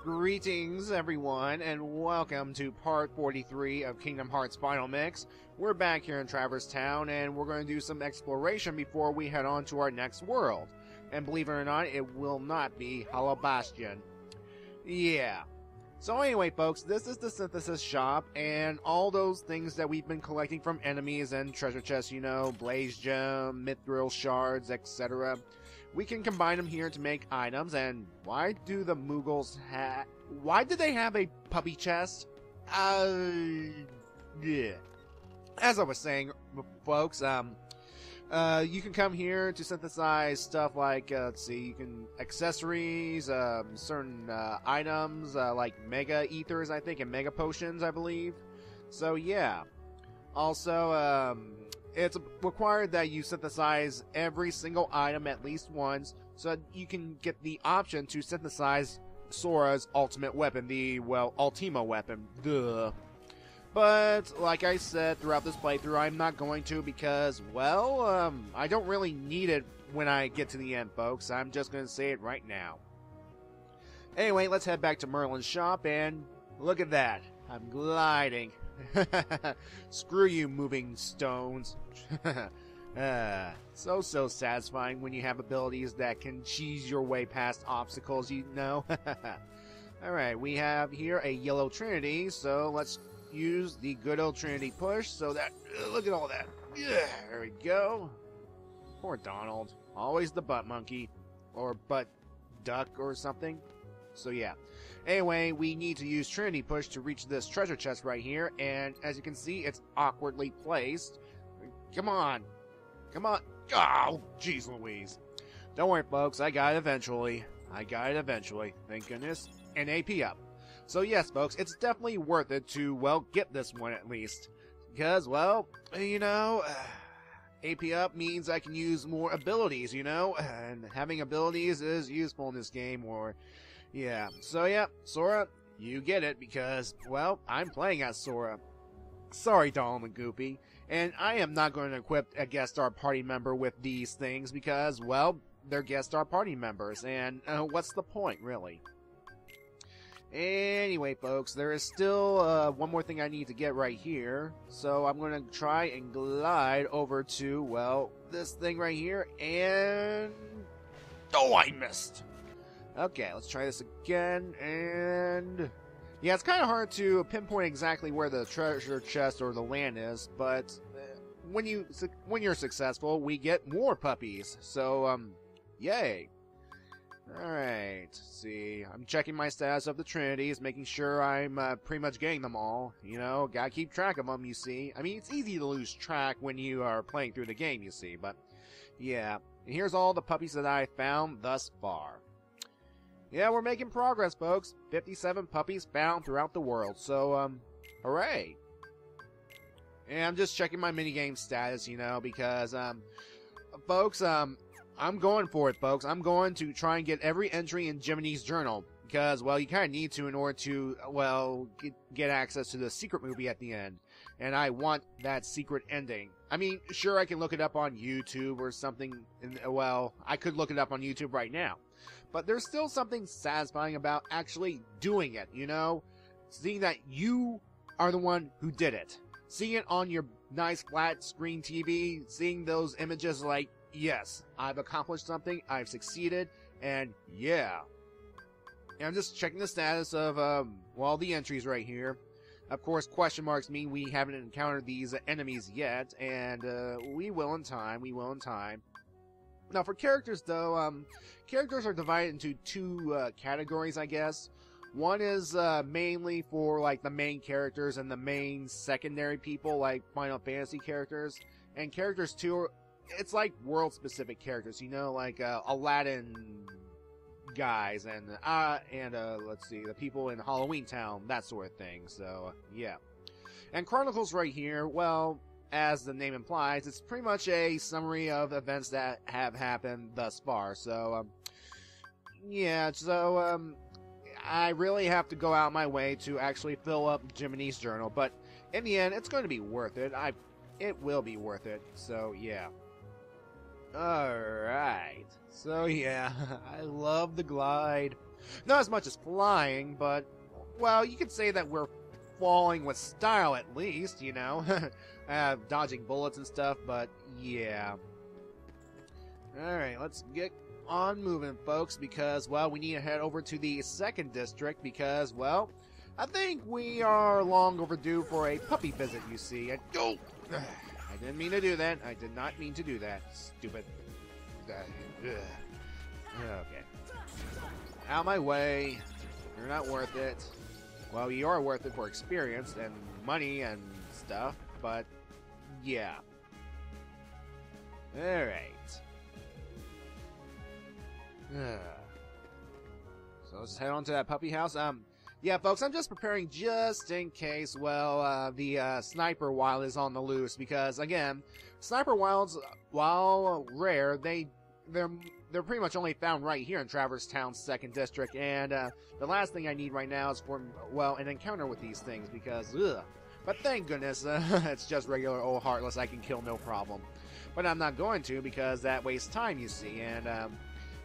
Greetings, everyone, and welcome to part 43 of Kingdom Hearts Final Mix. We're back here in Traverse Town, and we're going to do some exploration before we head on to our next world. And believe it or not, it will not be Hollow Bastion. Yeah. So anyway, folks, this is the synthesis shop, and all those things that we've been collecting from enemies and treasure chests, you know, blaze gem, mithril shards, etc. We can combine them here to make items, and why do the Moogles have... Why did they have a puppy chest? Yeah. As I was saying, folks, you can come here to synthesize stuff like, let's see, you can... accessories, certain items, like mega ethers, I think, and mega potions, I believe. So, yeah. Also, it's required that you synthesize every single item at least once, so that you can get the option to synthesize Sora's ultimate weapon, the, well, Ultima weapon. Duh. But, like I said throughout this playthrough, I'm not going to because, well, I don't really need it when I get to the end, folks. I'm just going to say it right now. Anyway, let's head back to Merlin's shop, and look at that. I'm gliding. Screw you, moving stones. So satisfying when you have abilities that can cheese your way past obstacles, you know. Alright, we have here a yellow trinity, so let's use the good old trinity push so that, look at all that. Yeah, there we go. Poor Donald. Always the butt monkey. Or butt duck or something. So yeah. Anyway, we need to use Trinity Push to reach this treasure chest right here, and as you can see, it's awkwardly placed. Come on. Come on. Oh, jeez Louise. Don't worry, folks. I got it eventually. Thank goodness. And AP up. So yes, folks, it's definitely worth it to, well, get this one at least. Because, well, you know, AP up means I can use more abilities, you know? And having abilities is useful in this game, or... yeah, so yeah, Sora, you get it because, well, I'm playing as Sora. Sorry, Donald and Goofy, and I am not going to equip a guest star party member with these things because, well, they're guest star party members, and what's the point, really? Anyway, folks, there is still one more thing I need to get right here, so I'm going to try and glide over to, well, this thing right here, and... oh, I missed! Okay, let's try this again, and... yeah, it's kind of hard to pinpoint exactly where the treasure chest or the land is, but when you're successful, we get more puppies. So, yay. Alright, see, I'm checking my status of the Trinities, making sure I'm pretty much getting them all. You know, gotta keep track of them, you see. I mean, it's easy to lose track when you are playing through the game, you see, but yeah. And here's all the puppies that I found thus far. Yeah, we're making progress, folks. 57 puppies found throughout the world. So, hooray. And I'm just checking my minigame status, you know, because, folks, I'm going for it, folks. I'm going to try and get every entry in Jiminy's journal. Because, well, you kind of need to in order to, well, get access to the secret movie at the end. And I want that secret ending. I mean, sure, I can look it up on YouTube or something. Well, I could look it up on YouTube right now. But there's still something satisfying about actually doing it, you know? Seeing that you are the one who did it. Seeing it on your nice flat screen TV, seeing those images like, yes, I've accomplished something, I've succeeded, and yeah. And I'm just checking the status of, well, the entries right here. Of course, question marks mean we haven't encountered these enemies yet, and we will in time. Now, for characters, though, characters are divided into two categories, I guess. One is mainly for, like, the main characters and the main secondary people, like Final Fantasy characters. And characters, too, it's like world-specific characters, you know, like Aladdin guys and let's see, the people in Halloween Town, that sort of thing. So, yeah. And Chronicles right here, well... as the name implies, it's pretty much a summary of events that have happened thus far. So, yeah, so, I really have to go out my way to actually fill up Jiminy's journal. But in the end, it's going to be worth it. It will be worth it. So, yeah. Alright. So, yeah, I love the glide. Not as much as flying, but, well, you could say that we're falling with style at least, you know? Dodging bullets and stuff, but yeah. Alright, let's get on moving, folks, because, well, we need to head over to the 2nd district because, well, I think we are long overdue for a puppy visit, you see. I didn't mean to do that. I did not mean to do that. Stupid. Okay. Out my way. You're not worth it. Well, you are worth it for experience and money and stuff, but yeah. Alright. So let's head on to that puppy house. Yeah, folks, I'm just preparing just in case, well, the sniper wild is on the loose, because, again, sniper wilds, while rare, they're pretty much only found right here in Traverse Town's 2nd district, and the last thing I need right now is for, well, an encounter with these things, because, ugh. But thank goodness, it's just regular old Heartless I can kill no problem. But I'm not going to, because that wastes time, you see, and,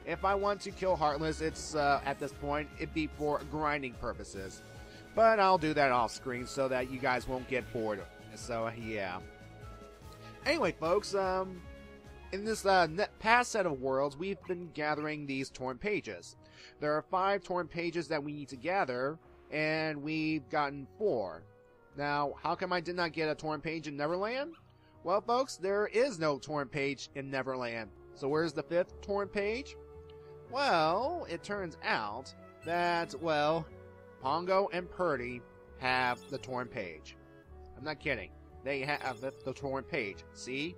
if I want to kill Heartless, it's, at this point, it'd be for grinding purposes. But I'll do that off screen so that you guys won't get bored. So, yeah. Anyway, folks, in this past set of worlds, we've been gathering these torn pages. There are 5 torn pages that we need to gather, and we've gotten 4. Now, how come I did not get a torn page in Neverland? Well, folks, there is no torn page in Neverland. So where's the 5th torn page? Well, it turns out that, well, Pongo and Purdy have the torn page. I'm not kidding. They have the torn page. See?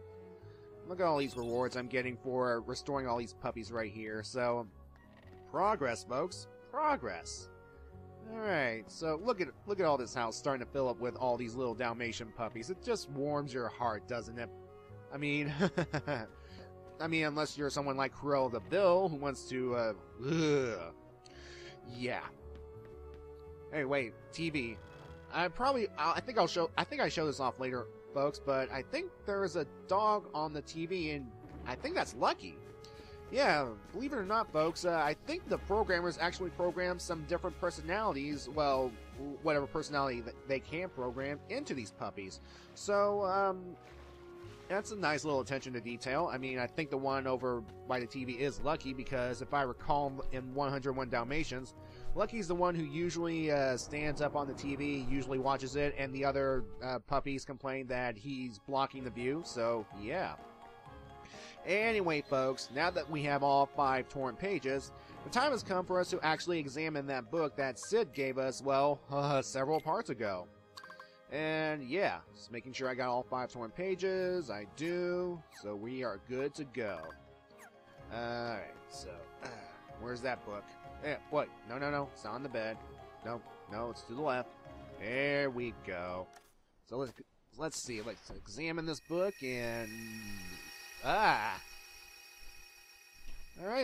Look at all these rewards I'm getting for restoring all these puppies right here. So, progress, folks. Progress. Alright, so look at all this house starting to fill up with all these little Dalmatian puppies. It just warms your heart, doesn't it? I mean... unless you're someone like Cruella the Bill who wants to, yeah. Hey, wait, TV. I think I show this off later, folks, but I think there's a dog on the TV, and I think that's Lucky. Yeah, believe it or not, folks, I think the programmers actually programmed some different personalities, well, whatever personality that they can program into these puppies. So, that's a nice little attention to detail. I mean, I think the one over by the TV is Lucky, because if I recall in 101 Dalmatians, Lucky's the one who usually stands up on the TV, usually watches it, and the other puppies complain that he's blocking the view, so yeah. Anyway, folks, now that we have all 5 torn pages, the time has come for us to actually examine that book that Sid gave us, well, several parts ago. And yeah, just making sure I got all 5 torn pages. I do. So we are good to go. Alright, so where's that book? What? No. It's on the bed. No, it's to the left. There we go. So let's see. Let's examine this book and... Alright,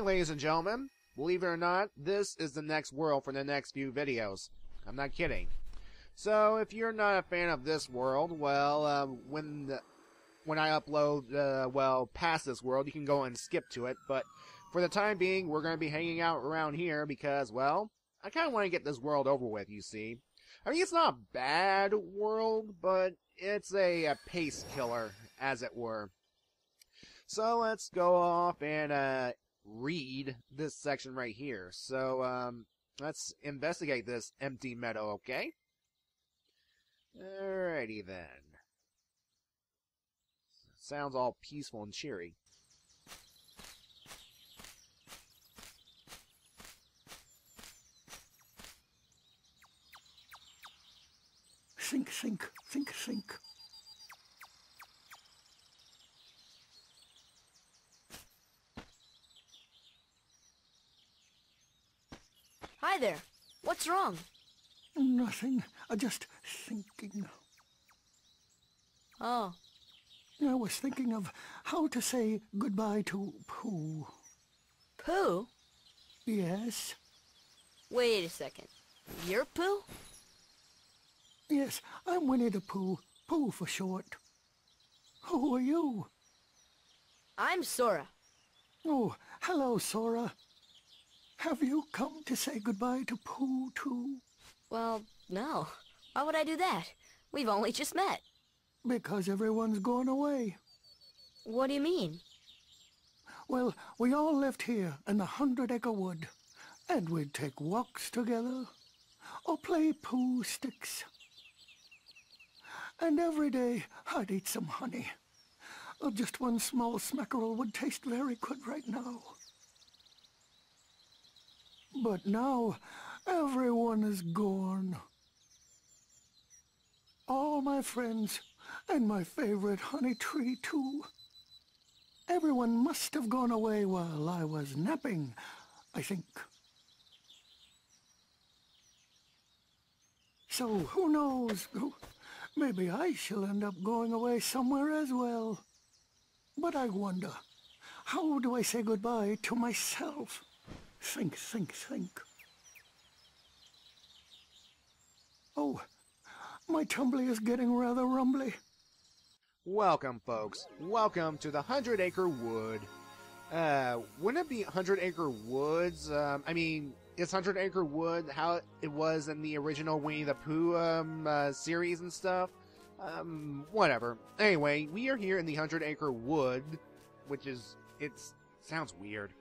ladies and gentlemen. Believe it or not, this is the next world for the next few videos. I'm not kidding. So, if you're not a fan of this world, well, when I upload, well, past this world, you can go and skip to it, but for the time being, we're going to be hanging out around here because, well, I kind of want to get this world over with, you see. I mean, it's not a bad world, but it's a pace killer, as it were. So, let's go off and, read this section right here. So, let's investigate this empty meadow, okay? Alrighty then. Sounds all peaceful and cheery. Sink, sink, sink, sink. Hi there. What's wrong? Nothing. Just thinking. Oh. I was thinking of how to say goodbye to Pooh. Pooh? Yes? Wait a second. You're Pooh? Yes, I'm Winnie the Pooh. Pooh for short. Who are you? I'm Sora. Oh, hello, Sora. Have you come to say goodbye to Pooh, too? Well, no. Why would I do that? We've only just met. Because everyone's gone away. What do you mean? Well, we all lived here in the 100-acre wood, and we'd take walks together, or play Pooh sticks. And every day I'd eat some honey. Just one small smackerel would taste very good right now. But now, everyone is gone. All my friends, and my favorite honey tree, too. Everyone must have gone away while I was napping, I think. So, who knows? Maybe I shall end up going away somewhere as well. But I wonder, how do I say goodbye to myself? Think, think, think. Oh, my tumbly is getting rather rumbly. Welcome, folks. Welcome to the 100-acre wood. Wouldn't it be 100-acre woods? I mean, is 100-acre wood how it was in the original Winnie the Pooh series and stuff? Whatever. Anyway, we are here in the 100-acre wood, which is, sounds weird.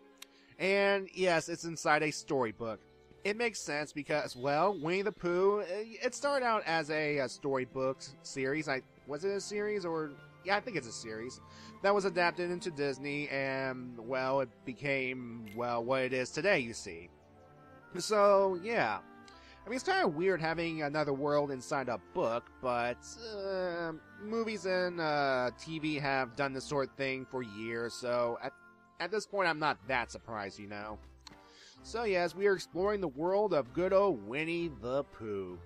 And yes, it's inside a storybook. It makes sense because, well, Winnie the Pooh, it started out as a storybook series. Was it a series or... Yeah, I think it's a series. That was adapted into Disney and, well, it became, well, what it is today, you see. So, yeah. I mean, it's kind of weird having another world inside a book, but movies and TV have done this sort of thing for years, so at this point I'm not that surprised, you know. So yes, we are exploring the world of good old Winnie the Pooh.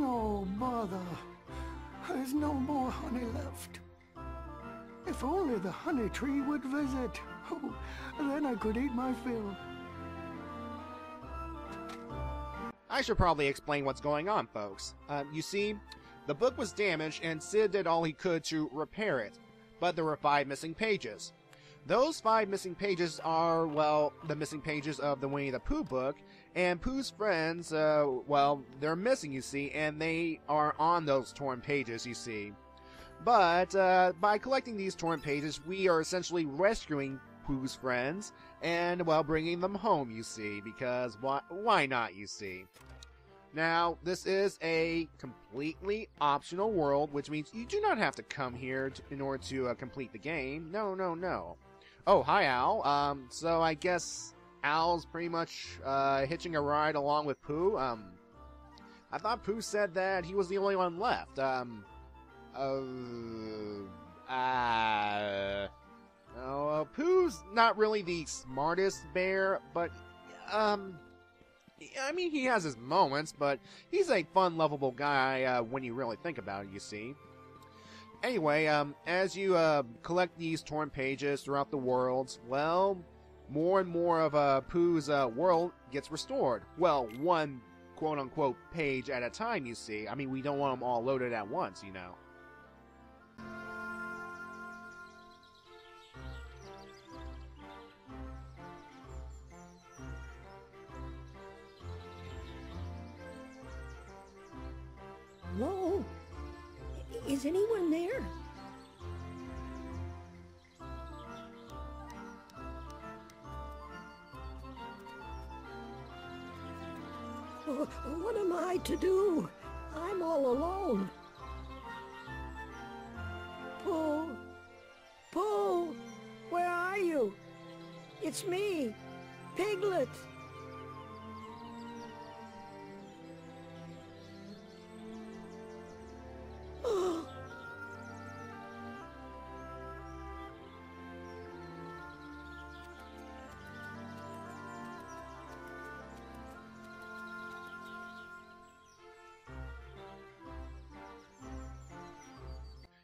Oh, bother. There's no more honey left. If only the honey tree would visit. Oh, then I could eat my fill. I should probably explain what's going on, folks. You see, the book was damaged and Sid did all he could to repair it, but there were 5 missing pages. Those 5 missing pages are, well, the missing pages of the Winnie the Pooh book, and Pooh's friends, well, they're missing, you see, and they are on those torn pages, you see. But, by collecting these torn pages, we are essentially rescuing Pooh's friends, and, well, bringing them home, you see, because why not, you see. Now, this is a completely optional world, which means you do not have to come here in order to complete the game. No, no, no. Oh, hi, Al. So I guess Al's pretty much hitching a ride along with Pooh. I thought Pooh said that he was the only one left. Pooh's not really the smartest bear, but, I mean, he has his moments, but he's a fun, lovable guy when you really think about it, you see. Anyway, as you collect these torn pages throughout the worlds, well, more and more of Pooh's world gets restored. Well, one quote-unquote page at a time, you see. I mean, we don't want them all loaded at once, you know. Hello? Is anyone there? What am I to do? I'm all alone. Pooh! Pooh! Where are you? It's me, Piglet.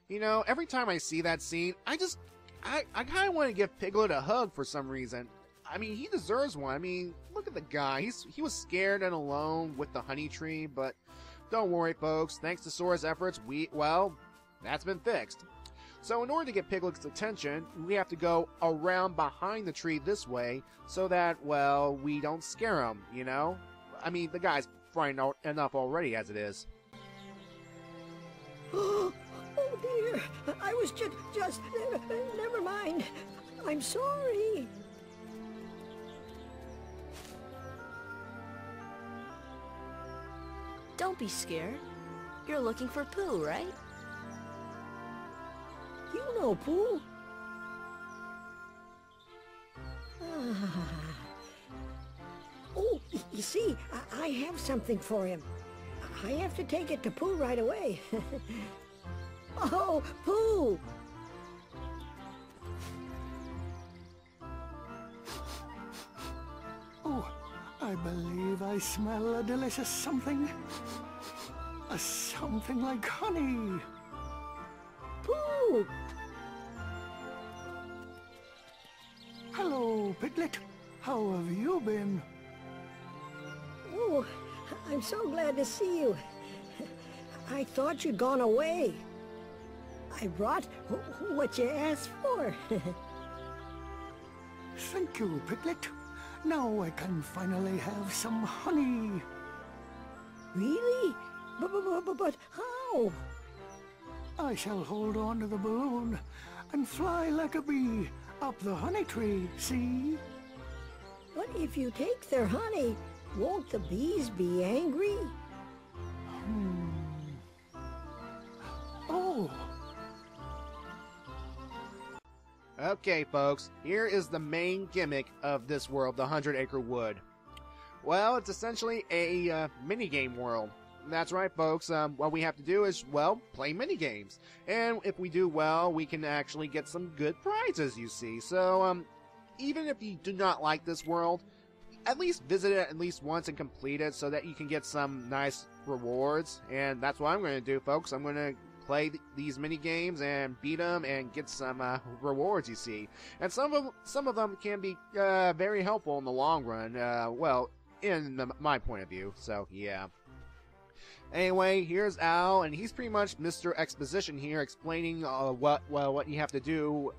You know, every time I see that scene, I kind of want to give Piglet a hug for some reason. I mean, he deserves one. I mean, look at the guy. He was scared and alone with the honey tree, but don't worry, folks. Thanks to Sora's efforts, well, that's been fixed. So in order to get Piglet's attention, we have to go around behind the tree this way so that, well, we don't scare him, you know? I mean, the guy's frightened enough already as it is. Oh dear, I was just, never mind. I'm sorry. Don't be scared. You're looking for Pooh, right? You know Pooh. Oh, you see, I have something for him. I have to take it to Pooh right away. Oh, Pooh! Oh, I believe I smell a delicious something. A something like honey. Pooh! Hello, Piglet. How have you been? Oh, I'm so glad to see you. I thought you'd gone away. I brought what you asked for. Thank you, Piglet. Now I can finally have some honey. Really? But how? I shall hold on to the balloon and fly like a bee up the honey tree, see? But if you take their honey, won't the bees be angry? Oh, Okay, folks, here is the main gimmick of this world, the 100-Acre Wood. Well, it's essentially a minigame world. That's right, folks. What we have to do is, well, play minigames. And if we do well, we can actually get some good prizes, you see. So, even if you do not like this world, at least visit it at least once and complete it so that you can get some nice rewards. And that's what I'm going to do, folks. I'm going to play these mini games and beat them and get some rewards, you see. And some of them can be very helpful in the long run. Well, in my point of view. So yeah. Anyway, here's Al, and he's pretty much Mr. Exposition here, explaining what you have to do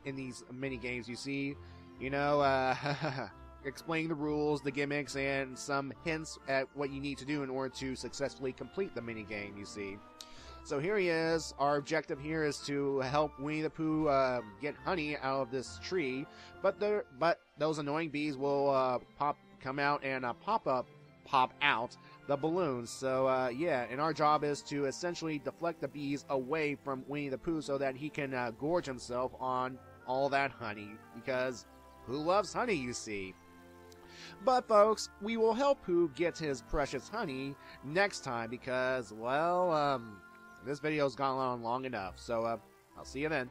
in these mini games. You see, you know, explaining the rules, the gimmicks, and some hints at what you need to do in order to successfully complete the mini game. You see. So here he is. Our objective here is to help Winnie the Pooh get honey out of this tree, but those annoying bees will come out and pop out the balloons. So yeah, and our job is to essentially deflect the bees away from Winnie the Pooh so that he can gorge himself on all that honey, because who loves honey, you see? But folks, we will help Pooh get his precious honey next time, because, well, this video's gone on long enough, so I'll see you then.